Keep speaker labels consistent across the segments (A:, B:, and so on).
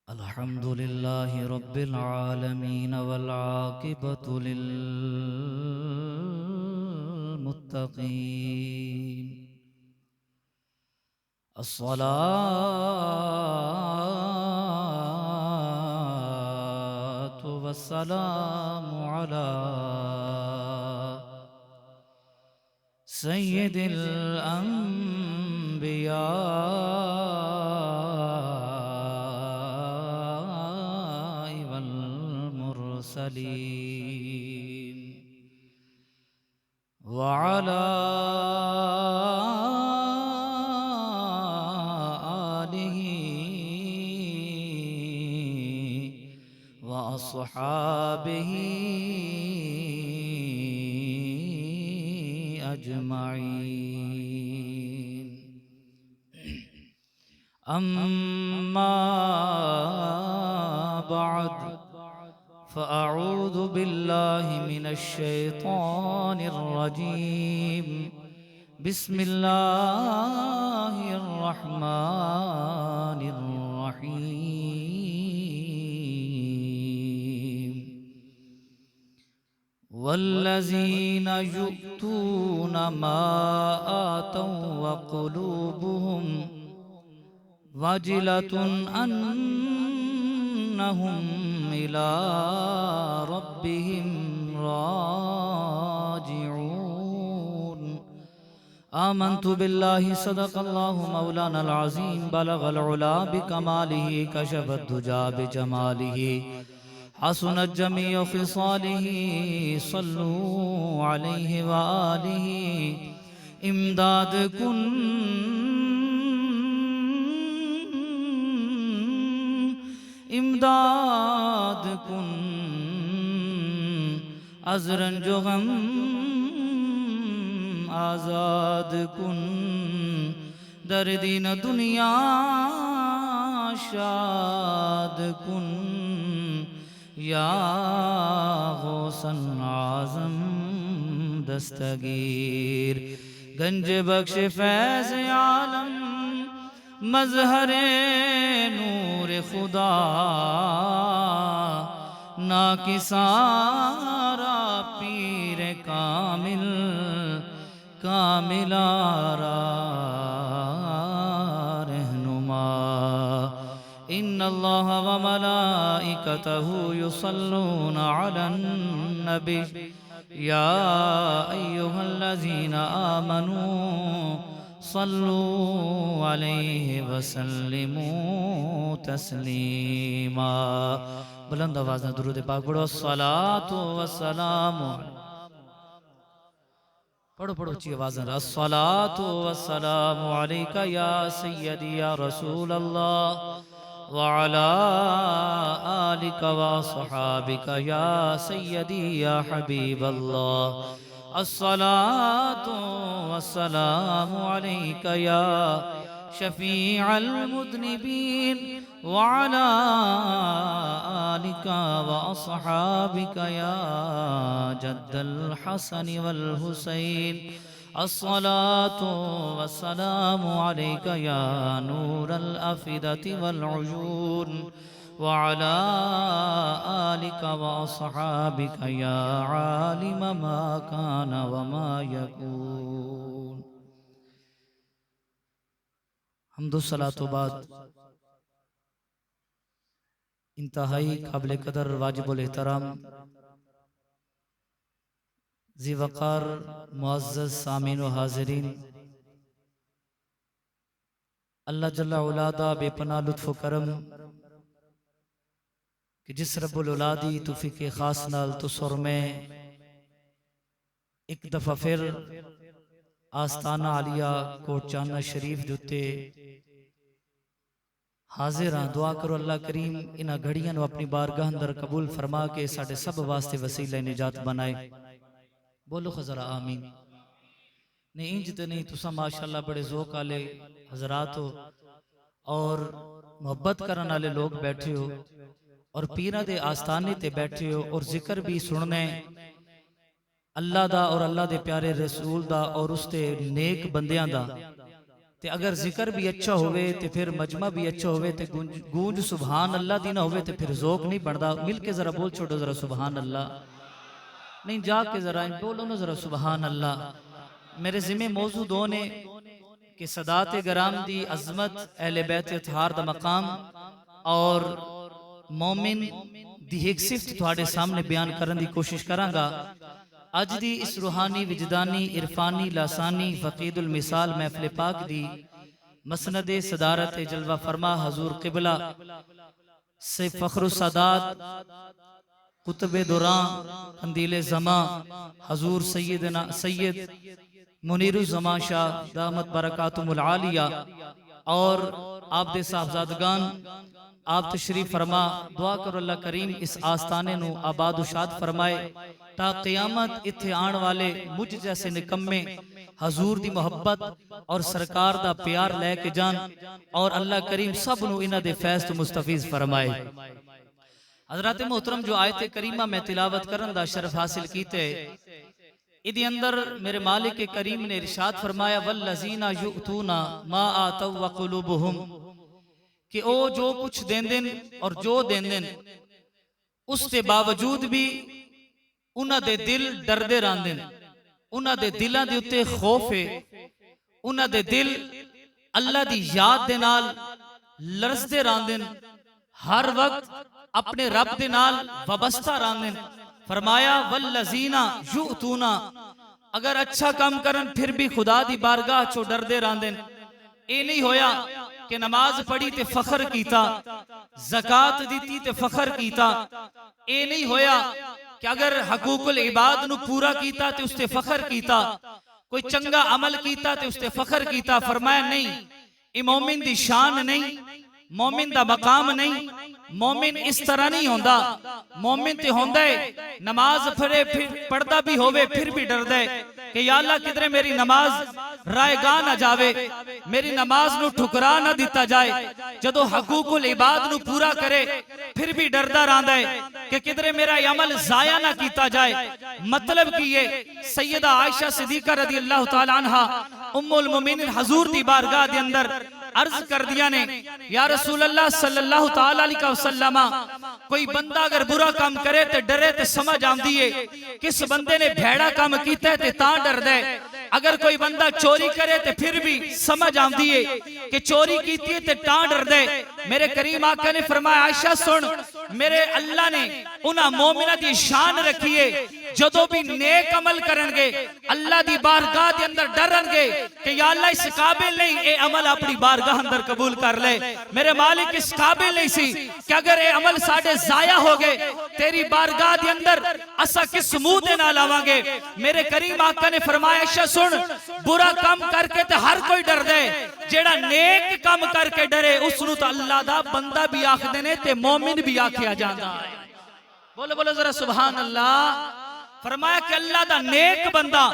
A: الحمد لله رب العالمين والعاقبة للمتقين الصلاة والسلام على سيد الأنبياء والمرسلين وعلى آله وأصحابه أجمعين. أما بعد فأعوذ بالله من الشيطان الرجيم. بسم الله الرحمن الرحيم. والذين يؤتون ما آتوا وقلوبهم وجلة أنهم إلى ربهم راجعون. آمنت بالله صدق الله مولانا العظيم. بلغ العلا بكماله كشف الدجى بجماله حسنت جميع خصاله. صلوا عليه وآله. امداد کن امداد کن از رنج و غم آزاد کن. در دین دنیا شاد کن یا غوث اعظم دستگیر. گنج بخش فیض عالم مظہر نور خدا ناکسارا پیر کامل کامل آرا رہنما. ان اللہ و ملائکتہ یصلون علی النبی یا ایہا الذین آمنوا صلو علیہ وسلموا تسلیما. بلند آواز میں درود پاک پڑھو. الصلاة والسلام. پڑھو پڑھو اچھی آواز میں. الصلاة والسلام علیکہ یا سیدی یا رسول اللہ وعلا آلک وصحابک یا سیدی یا حبیب اللہ. الصلاة والسلام عليك يا شفيع المذنبين وعلى آلك وأصحابك يا جد الحسن والحسين. الصلاة والسلام عليك يا نور الأفئدة والعيون وعلى آلك وأصحابك يا عالم ما كان وما يكون. حمد و صلاة و بعد انتہائی قابل قدر واجب الاحترام ذی وقار معزز سامعین و حاضرین، اللہ جل اولادا بے پناہ لطف و کرم کہ جس رب الولادی توفیق خاص نال تو سر میں ایک دفعہ پھر آستانہ عالیہ کوٹ چانہ شریف جتے حاضر ہاں. دعا کرو اللہ کریم انہا گھڑیاں نو اپنی بارگاہ اندر قبول فرما کے ساڑھے سب واسطے وسیلہ نجات بنائے. بولو خزرہ آمین. نہیں انجتے نہیں تسا ماشاءاللہ بڑے ذوق آلے حضرات ہو اور محبت کرن آلے لوگ بیٹھے ہو اور پیرہ دے آستانے تے بیٹھے ہو اور ذکر بھی سننے اللہ دا اور اللہ دے پیارے رسول دا اور اس تے نیک بندیاں دا. تے اگر ذکر بھی اچھا ہوئے تے پھر مجمع بھی اچھا ہوئے تے گونج سبحان اللہ دی نہ ہوئے تے پھر ذوق نہیں بڑھدا. مل کے ذرا بول چھوڑو ذرا سبحان اللہ. نہیں جا کے ذرا بولو نا ذرا سبحان اللہ. میرے ذمہ موضوع دو نے کہ سادات گرام دی عظمت، اہل بیت اطہار دا مقام اور مومن دی ایک صفت تھوڑے سامنے بیان کرن دی کوشش کراں گا. اج دی اس روحانی وجدانی عرفانی لاسانی فقید المثال محفل پاک دی مسند صدارت جلوہ فرما حضور قبلہ سے فخر السادات قطب دوران قندیل زمان حضور سید منیر الزمان شاہ دامت برکاتم العالیہ اور آپ دے صاحبزادگان آپ تشریف فرما. دعا کرو اللہ کریم اس آستانے نو آباد و شاد فرمائے تا قیامت اتھے آن والے مجھ جیسے نکمے حضور دی محبت اور سرکار دا پیار لے کے جان اور اللہ کریم سب نو انہ دے فیض تو مستفیض فرمائے. حضرات محترم جو آیت کریمہ میں تلاوت کرن دا شرف حاصل کیتے ادھی اندر میرے مالک کریم نے ارشاد فرمایا والذین یؤتون ما آتوا وقلوبہم کہ او جو کچھ دین دن اور جو دین دن اس کے باوجود بھی انہ دے دل ڈردے راندن، انہ دے دلہ دے اتے خوف ہے، انہ دے دل اللہ دی یاد دے نال لرز دے راندن، ہر وقت اپنے رب دے نال وابستہ راندن. فرمایا والذین یؤتون اگر اچھا کام کرن پھر بھی خدا دی بارگاہ چو ڈردے راندن. اے نہیں ہویا کہ نماز پڑھی تے فخر کیتا، زکاة دیتی تے فخر کیتا. اے نہیں ہویا کہ اگر حقوق العباد نو پورا کیتا تے اس تے فخر کیتا، کوئی چنگا عمل کیتا تے اس تے فخر کیتا. فرمایا نہیں، یہ مومن دی شان نہیں، مومن دا مقام نہیں. مومن اس طرح نہیں ہوندہ. مومن تے ہوندہ ہے نماز پڑھتا بھی ہوئے پھر بھی ڈر دے کہ یا اللہ کدھرے میری نماز رائے گاہ نہ جاوے، میری نماز نو ٹھکرا نہ دیتا جائے. جدو حقوق العباد نو پورا کرے پھر بھی ڈردہ راندہ ہے کہ کدھرے میرا عمل ضائع نہ کیتا جائے. مطلب کہ سیدہ عائشہ صدیقہ رضی اللہ تعالیٰ عنہ ام المومنین حضور دی بارگاہ دے اندر عرض کر دیا نے یا رسول اللہ صلی اللہ تعالیٰ علیہ وسلم کوئی بندہ اگر برا کام کرے تے ڈرے تے سمجھ آم دیئے کس بندے نے بھیڑا کام کیتا ہے تے تاں ڈر دے. اگر کوئی بندہ چوری کرے تے پھر بھی سمجھ آم دیئے کہ چوری کیتی ہے تے تاں ڈر دے. میرے کریم آقا نے فرمایا عائشہ سن میرے اللہ نے انہا مومنہ دی شان رکھیے جدو بھی نیک عمل کرنگے اللہ دی بارگاہ دی اندر ڈرنگے کہ یا اللہ اس قابل نہیں اے عمل اپنی بارگاہ اندر قبول کر لے. میرے مالک اس قابل نہیں سی کہ اگر اے عمل ساڑھے ضائع ہو گئے تیری بارگاہ دی اندر اسا کس منہ دے نہ لاوانگے. میرے کریم آقا نے فرمایا عائشہ سن برا کام کر کے تے ہر کوئی ڈر دے، جیڑا نیک کام کر کے ڈرے اس نو تو اللہ دا بندہ بھی آکھ دینے تے مومن بھی آکھیا جاندہ ہے. بولو بولو ذرا سبحان اللہ. فرمایا کہ اللہ دا نیک بندہ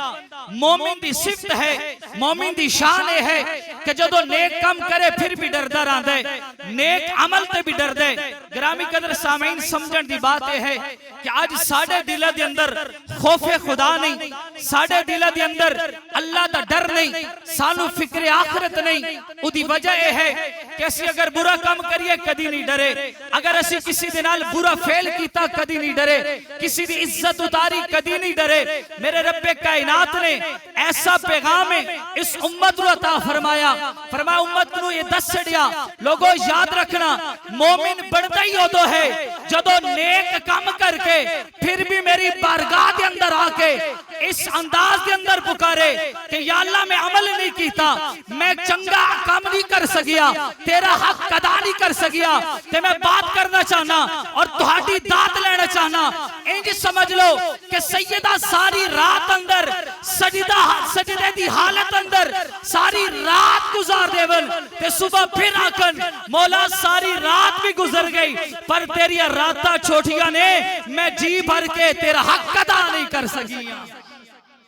A: مومن دی صفت ہے، مومن دی شان ہے کہ جدو نیک کام کرے پھر بھی ڈردہ رہاں دے، نیک عمل تے بھی ڈر دے. گرامی قدر سامعین سمجھن دی بات ہے کہ آج ساڑھے دلہ دی اندر خوف خدا نہیں، ساڑھے دلہ دی اندر اللہ دا ڈر نہیں، سانو فکر آخرت نہیں. او دی وجہ ہے کہ اسی اگر برا کام کریے کدی نہیں ڈرے، اگر اسی کسی دنال برا فیل کیتا کدی نہیں ڈرے، کسی دی عزت اتاری کدی نہیں ڈرے. میرے رب کائنات نے ایسا پیغام اس امت رو عطا فرمایا. فرمایا امت نو یہ دس سڑیا لوگوں یاد رکھنا مومن بڑھتا ہی ہو تو ہے جدو نیک کام کر کے پھر بھی میری بارگاہ دے اندر آکے اس انداز دے اندر پکارے کہ یا اللہ میں عمل نہیں کیتا، میں چنگا کام نہیں کر سکیا، تیرا حق ادا نہیں کر سکیا تے میں بات کرنا چاہنا اور تہاڈی داد لینا چاہنا. انج سمجھ لو کہ سیدہ ساری رات اندر سجدے دی حالت اندر ساری رات گزار دے ون تے صبح پھر آکن مولا ساری رات بھی گزر گئی پر تیری راتہ چھوٹیاں نے میں جی بھر کے تیرا حق ادا نہیں کر سکیا.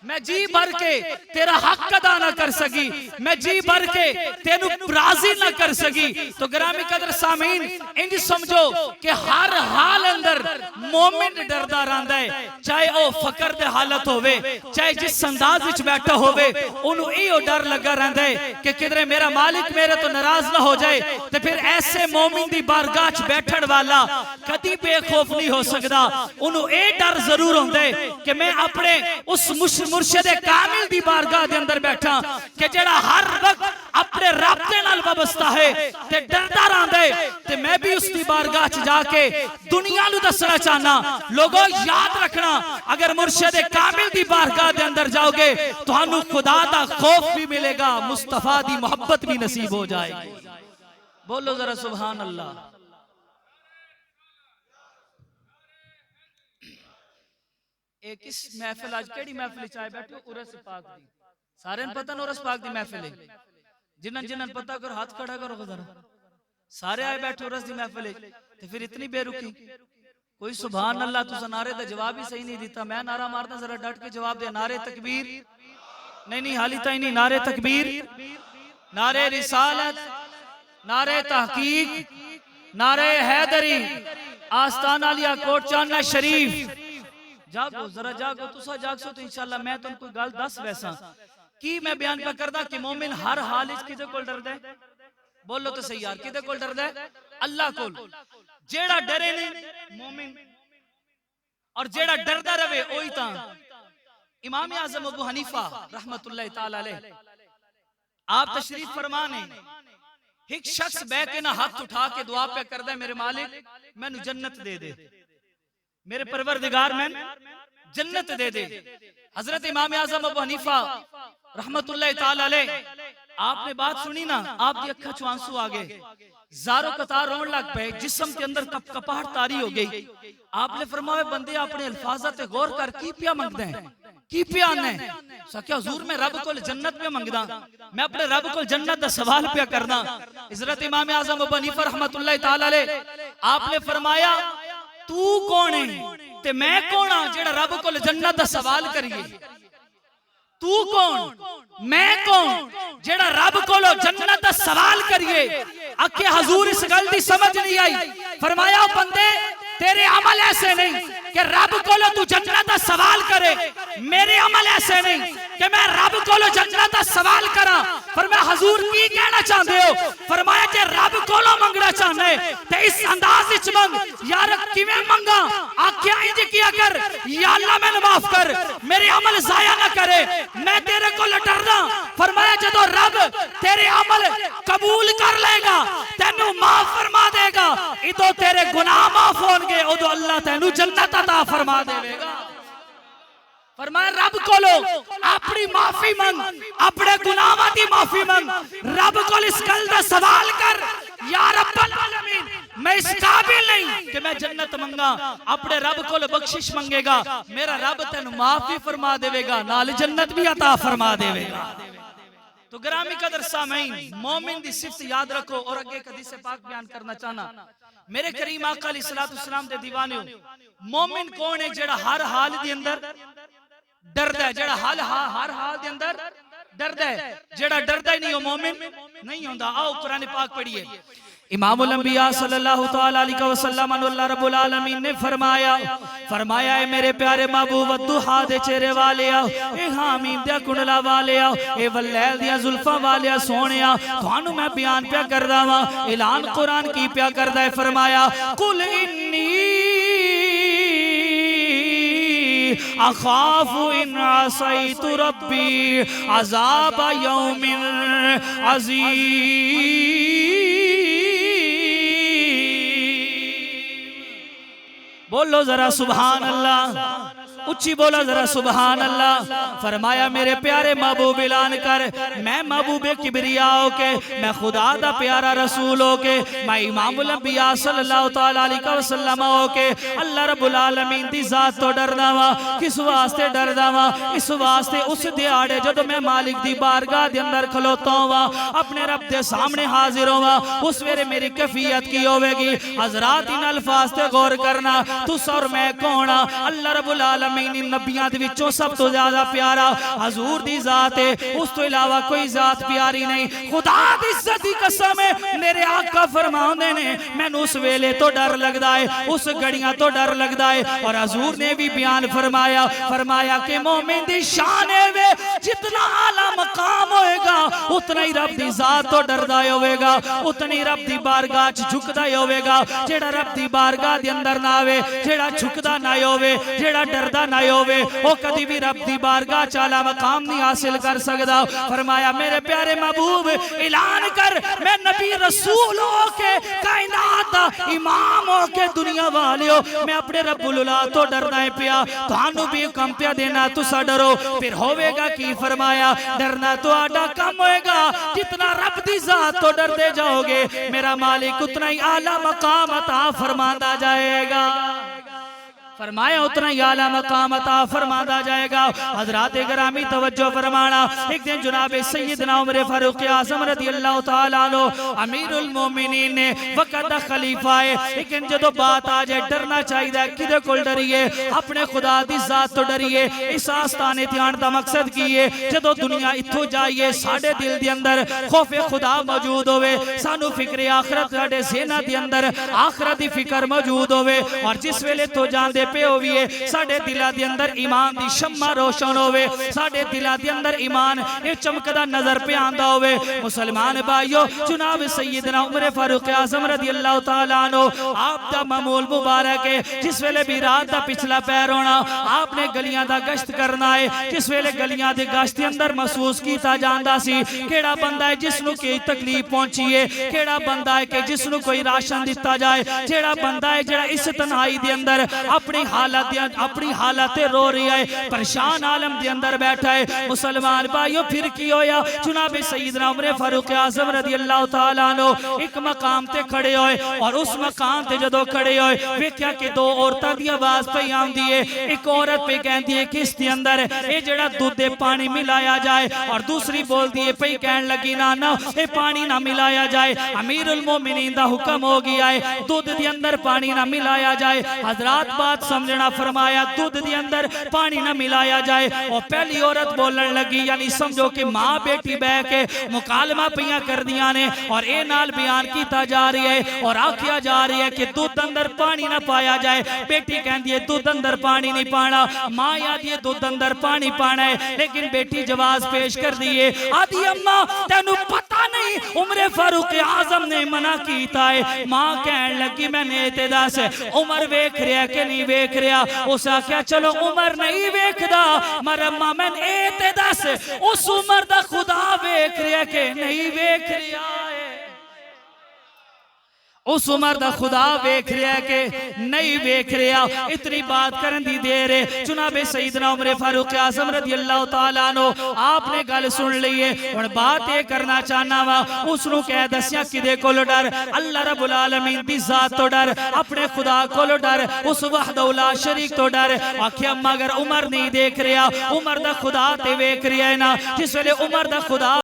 A: میں جی بھر کے تیرا حق ادا نہ کر سکی، میں جی بھر کے تینو راضی نہ کر سکی، تو گرامی قدر سامعین انج سمجھو کہ ہر حال اندر مومن ڈردا رہندا ہے، چاہے او فقر دے حالت ہوئے، چاہے جس انداز وچ بیٹھا ہوئے، انہوں ایو ڈر لگا رہندا ہے کہ کدھر میرا مالک میرے تو ناراض نہ ہو جائے۔ تو پھر ایسے مومن دی بارگاہ وچ بیٹھن والا کدی بے خوف نہیں ہو سکدا، انہوں اے ڈر ضرور ہوندا ہے کہ میں اپنے اس مرشد کامل دی بارگاہ دے اندر بیٹھا کہ جڑا ہر وقت اپنے رب دے نال وابستہ ہے تے ڈردا رہندا ہے، تے میں بھی اس دی بارگاہ چ جا کے دنیا نو دسنا چاہنا، لوگوں یاد رکھنا اگر مرشد کامل دی بارگاہ دے اندر جاؤ گے تہانوں خدا دا خوف بھی ملے گا، مصطفیٰ دی محبت بھی نصیب ہو جائے گی۔ بولو ذرا سبحان اللہ۔ ایک اس محفل آج کیڑی محفل چاہے بیٹھو عرس پاک دی، سارے ان پتہ عرس پاک دی محفل ہے، جنن پتہ کر ہاتھ کھڑا کرو ذرا، سارے آئے بیٹھو عرس دی محفل ہے، تو پھر اتنی بے رکی کوئی سبحان اللہ تو نعرے دا جواب ہی صحیح نہیں دیتا، میں نعرہ مارتا ذرا ڈٹ کے جواب دے، نعرے تکبیر، نہیں حالی تائی نہیں، نعرے تکبیر، نعرے رسالت، نعرے تحقیق، نعرے حیدری، آستان علیہ کوٹ چانہ شریف، جاگو ذرا جاگو، تسا جاگ سو تو انشاءاللہ میں تو ان کو گال 10 ویسا کی میں بیان پہ کردہ کہ مومن ہر حال اس کدے کول ڈر دے، بولو تو صحیح یار کدے کول ڈر دے، اللہ کول، جیڑا ڈرے نہیں مومن، اور جیڑا ڈر دا روے اوہی تاں۔ امام اعظم ابو حنیفہ رحمت اللہ تعالی علیہ آپ تشریف فرمانے، ایک شخص بے کے نہ ہاتھ اٹھا کے دعا پہ کردہ میرے مالک میں نو جنت دے دے، میرے پروردگار میں جنت دے دے۔ حضرت امام اعظم ابو حنیفہ رحمت اللہ تعالی علیہ آپ نے بات سنی نا، آپ دی اکھا چوانسو آگے، زارو قطار رون لگ پہ، جسم کے اندر کپ کپاہٹ تاری ہو گئی۔ آپ نے فرمایا بندے اپنے الفاظات غور کر کی پیا منگ دیں، کی پیا آنے سکیا حضور میں رب کو جنت پہ منگ دا، میں اپنے رب کو جنت دا سوال پیا کرنا۔ حضرت امام اعظم ابو حنیفہ رحمت اللہ تعالی علیہ آپ نے فرمایا تو کون ہے تے میں کون ہاں جڑا رب کو جنت دا سوال کریے، تو کون میں کون جڑا رب کو جنت دا سوال کریے۔ اکھے حضور اس گل دی سمجھ نہیں آئی، فرمایا بندے تیرے عمل ایسے نہیں کہ رب کو تو جنت دا سوال کرے، میرے عمل ایسے نہیں کہ میں رب کو جنت دا سوال کرا۔ فرمایا حضور کی کہنا چاہتے ہو؟ فرمایا کہ رب کو منگنا چاہنے تے اس انداز وچ منگ، یار کیویں منگا؟ آکھیا انج کیا کر، یا اللہ میں معاف کر، میرے عمل ضائع نہ کرے، میں تیرے کو ڈرنا۔ فرمایا جدو رب تیرے عمل قبول کر لے گا تینو معاف فرما دے گا، ادو تیرے گناہ معاف ہون گے، ادو اللہ تینو جنت عطا فرما دے گا۔ فرمایا رب کو اپنی معافی منگ، اپنے گناہاں دی معافی منگ، رب کو اس گل دا سوال کر، یا رب العالمین میں اس قابل نہیں کہ میں جنت منگا، اپنے رب کو بخشش منگے گا، میرا رب تینو معافی فرما دے گا، نال جنت بھی عطا فرما دے گا۔ تو گرامی قدر سامعین مومن دی صفت یاد رکھو، اور اگے ایک حدیث پاک بیان کرنا چاہنا۔ میرے کریم آقا علیہ السلام دے دیوانے ہو، مومن کون ہے جڑا ہر حال دی اندر ڈرد ہے، جڑا ہر حال دے اندر ڈرد ہے، جڑا ڈرد ہی نہیں ہو مومن نہیں ہوندہ۔ آؤ قرآن پاک پڑھئے، امام الانبیاء صلی اللہ تعالیٰ علیہ وسلم اللہ رب العالمین نے فرمایا اے میرے پیارے محبوب الدحا دے چہرے والے آؤ، اے حامیم دیا کنڈلا والے آؤ، اے واللیل دیا زلفہ والے آؤ، سونے آؤ، توانو میں بیان پیا کردہ ماں، اعلان قرآن کی پیا کردہ ہے۔ فرمایا قل انی اخاف ان عصیت ربی عذاب یوم عظیم۔ بولو ذرا سبحان اللہ، اچھی بولا ذرا سبحان اللہ۔ فرمایا میرے پیارے محبوب اعلان کر، میں محبوب کبریاء ہو کے، میں خدا دا پیارا رسول ہو کے، میں امام الانبیاء صلی اللہ تعالیٰ علیہ وسلم ہو کے اللہ رب العالمین دی ذات تو ڈرنا وا۔ کس واسطے ڈرنا وا؟ اس واسطے اس دیاڑے جدو میں مالک دی بارگاہ دے اندر کھلوتا ہوا، اپنے رب دے سامنے حاضر ہوا، اس ویرے میری کیفیت کی ہوئے گی۔ حضرات ان الفاظ تے غور کرنا، تو سر میں کونا، اللہ رب العالمین العالمین نبیاں دے وچوں سب تو زیادہ پیارا حضور دی ذات ہے، اس تو علاوہ کوئی ذات پیاری نہیں۔ خدا دی عزت دی قسم ہے، میرے آقا فرماؤندے نے مینوں اس ویلے تو ڈر لگدا ہے، اس گھڑیاں تو ڈر لگدا ہے۔ اور حضور نے بھی بیان فرمایا کہ مومن دی شان ہے جتنا اعلیٰ مقام ہوئے گا اتنا ہی رب دی ذات تو ڈردا ہوئے گا، اتنی رب دی بارگاہ جھکدا ہوئے گا۔ جیڑا رب دی بارگاہ دی اندر نہ آوے، جیڑا جھکدا نہ ہوئے، جیڑا ڈردا نہ ہوئے، وہ کدی بھی رب دی بارگاہ چالا مقام نہیں حاصل کر سکدا۔ فرمایا میرے پیارے محبوب اعلان کر میں نبی رسول ہو کے کائنات دا امام ہو کے دنیا والیو میں اپنے رب العلا تو ڈرنا ہے پیا، تانوں بھی کم پیا دینا تسا ڈرو۔ پھر ہوئے گا کی فرمایا ڈرنا تو آڈا کم ہوئے گا، جتنا رب دی ذات تو ڈر دے جاؤ گے میرا مالک اتنا ہی اعلیٰ مقام عطا فرماندہ جائے گا۔ فرمایا اتنا ہی اعلیٰ مقام عطا فرماندہ جائے گا۔ حضرات گرامی توجہ فرمانا، ایک دن جناب سیدنا عمر فاروق اعظم رضی اللہ تعالیٰ عنہ امیر المومنین نے وقت خلیفہ ہے، لیکن جدو بات آ جائے ڈرنا چاہیے دا کدے کول ڈریے، اپنے خدا دی ذات تو ڈریے۔ اس آستانے تیان دا مقصد کیے جدو دنیا اتھو جائیے ساڑھے دل دی اندر خوف خدا موجود ہوئے، سانو فکر آخرت ساڑھے ذہنہ دی اندر آخرت دی فکر موجود ہوئے، اور جس ویلے تو جان دے پہ ہوئے ساڑھے دلہ دی اندر ایمان دی شمع روشن ہوئے، ساڑھے دلہ دی اندر ایمان یہ چمکدہ نظر پہ آندہ ہوئے۔ مسلمان بھائیو جناب سیدنا عمر فاروق اعظم رضی اللہ تعالیٰ عنہ آپ دا معمول مبارک ہے، جس ویلے بھی رات دا پچھلا پیر ہونا آپ نے گلیاں دا گشت کرنا ہے، جس ویلے گلیاں دے گشت دی اندر محسوس کیتا جاندہ سی کیڑا بندہ ہے جس نو کی تکلیف پہنچی ہے، کیڑا بندہ ہے کہ جس نو کوئی راشن دیتا جائے، جیڑا بندہ ہے جیڑا اس تنہائی دی اندر اپنی حالت رو رہی ہے، پریشان عالم دی اندر بیٹھا ہے۔ مسلمان بھائیو پھر کی ہویا جناب سیدنا عمر فاروق اعظم رضی اللہ تعالیٰ عنہ ایک مقام تے کھڑے ہوئے، اور اس مقام تے جدو کھڑے ہوئے ویکھیا کہ دو عورتاں دی آواز پہ آندی ہے، ایک عورت پہ کہندی ہے کہ اس دی اندر اے جڑا دودھ پانی ملایا جائے، اور دوسری بول دی پہ کہن لگی نا اے پانی نہ ملایا جائے، امیر المومنین دا حکم ہو گیا ہے دودھ دی اندر پانی نہ ملایا جائے۔ حضرات بات سمجھنا، فرمایا دودھ دی اندر پانی نہ ملایا جائے، اور پہلی عورت بولن لگی، یعنی سمجھو کہ ماں بیٹی بہ کے مکالمہ پیاں کر دیا نے، اور اے نال بیان کیتا جا رہی ہے اور آکھیا جا رہی ہے کہ دودھ اندر پانی نہ پایا جائے۔ بیٹی کہن دیئے دودھ اندر پانی نہیں پانا، ماں یاد یہ دودھ اندر پانی پانا ہے، لیکن بیٹی جواز پیش کر دیئے، آدھی اممہ تینو پتہ نہیں عمر فاروق اعظم نے منع کیتا ہے۔ ماں کہن لگی میں نے اتدا سے عمر ویکھ رہا کہ نہیں ویکھ رہا، اسا کیا چلو عمر نہیں ویکھ دا، مرمہ میں اتدا سے اس عمر دا خدا ویکھ رہا کہ نہیں ویکھ رہا ہے، اس عمر دا خدا ویکھ رہا ہے کہ نہیں ویکھ رہا۔ اتنی بات کرن دی دیر ہے جناب سیدنا عمر فاروق اعظم رضی اللہ تعالیٰ عنہ آپ نے گل سن لیے، اور بات یہ کرنا چاہنا وا اس نو کہہ دسیا کدے کولو ڈر، اللہ رب العالمین دی ذات تو ڈر، اپنے خدا کولو ڈر، اس وحدہ لا شریک تو ڈر۔ آکھیا مگر عمر نہیں دیکھ رہا، عمر دا خدا تے ویکھ رہا ہے نا، جس ویلے عمر دا خدا